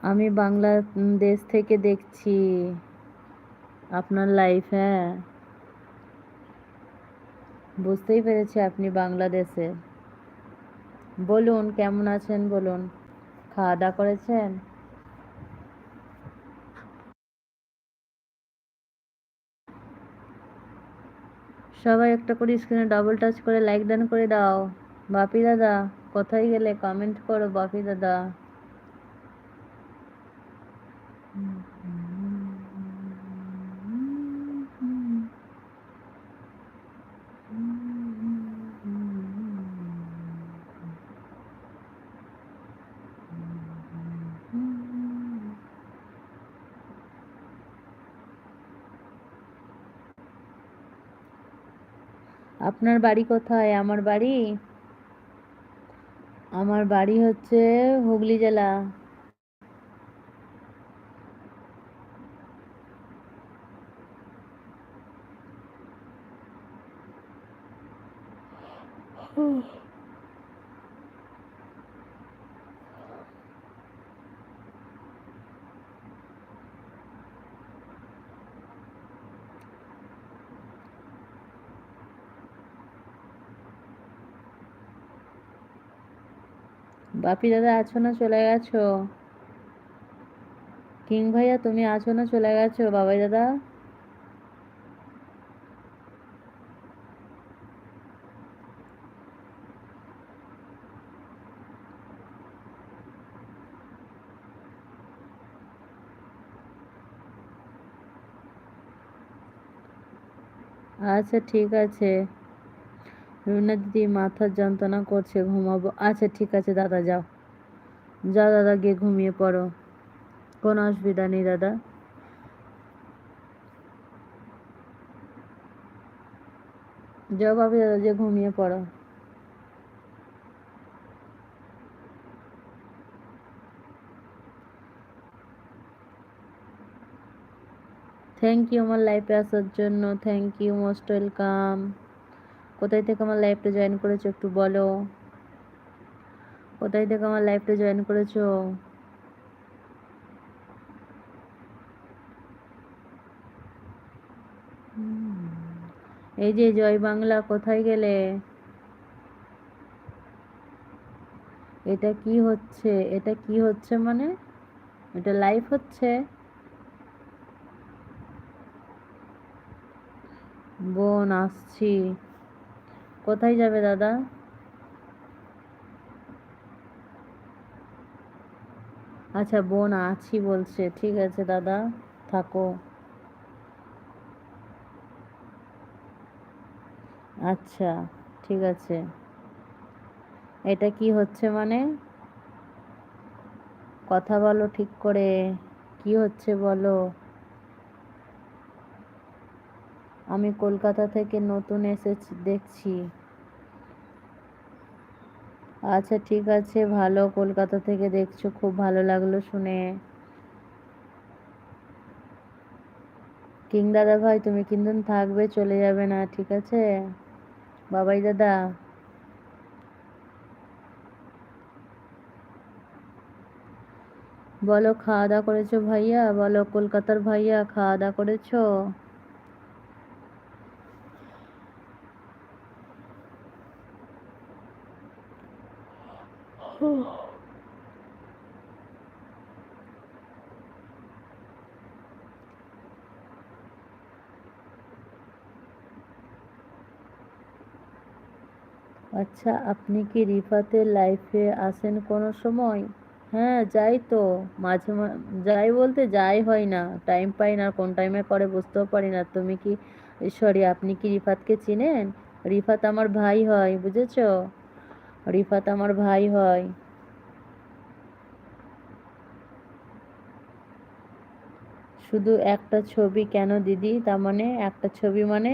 আমি বাংলাদেশ থেকে দেখছি আপনার লাইফ। হ্যাঁ, বুঝতেই পেরেছি আপনি বাংলাদেশে। বলুন কেমন আছেন বলুন। খাওয়া দাওয়া করেছেন? সবাই একটা করে স্ক্রিনে ডবল টাচ করে লাইক ডান করে দাও। বাপি দাদা কোথায় গেলে? কমেন্ট করো বাপি দাদা। আপনার বাড়ি কোথায়? আমার বাড়ি হচ্ছে হুগলি জেলা। বাপি দাদা আছো না চলে গেছো? কিং ভাইয়া তুমি আছো না চলে গেছো? বাবাই দাদা আচ্ছা ঠিক আছে। রুনা দিদি মাথার যন্ত্রণা করছে, ঘুমাবো। আচ্ছা ঠিক আছে দাদা, যাও যাও দাদা, গিয়ে ঘুমিয়ে পড়ো। কোনো অসুবিধা নেই দাদা। যাও বাপি দাদা, যে ঘুমিয়ে পড়ো। থ্যাংক ইউ আমার লাইফে আসার জন্য, থ্যাংক ইউ, মোস্ট ওয়েলকাম। কোথায় থেকে আমার লাইফটা জয়েন করেছো একটু বলো। কোথায় থেকে আমার লাইফটা জয়েন করেছো? এই যে জয় বাংলা, কোথায় গেলে? এটা কি হচ্ছে? এটা কি হচ্ছে মানে? এটা লাইভ হচ্ছে? বোন আসছি। কোথায় যাবে দাদা? আচ্ছা বোন আছি বলছে, ঠিক আছে দাদা, থাকো। আচ্ছা ঠিক আছে। এটা কি হচ্ছে মানে? কথা বলো ঠিক করে। কি হচ্ছে বলো। আমি কলকাতা থেকে নতুন এসেছি, দেখছি। আচ্ছা ঠিক আছে, ভালো, কলকাতা থেকে দেখছো, খুব ভালো লাগলো শুনে। কিং দাদা ভাই তুমি কিন্তু থাকবে, চলে যাবে না, ঠিক আছে? বাবাই দাদা বলো খাওয়া দাওয়া করেছো ভাইয়া? বলো কলকাতার ভাইয়া, খাওয়া দাওয়া করেছো? আচ্ছা আপনি কি রিফাতের লাইফে আসেন কোনো সময়? হ্যাঁ যাই তো, যাই বলতে যাই হয় না, টাইম পাই না, কোন টাইমে করে বুঝতেও পারি না। তুমি কি, সরি, আপনি কি রিফাতকে চিনেন? রিফাত আমার ভাই হয়, বুঝেছো? রিফাত আমার ভাই হয়। শুধু একটা ছবি কেন দিদি? তার মানে একটা ছবি মানে?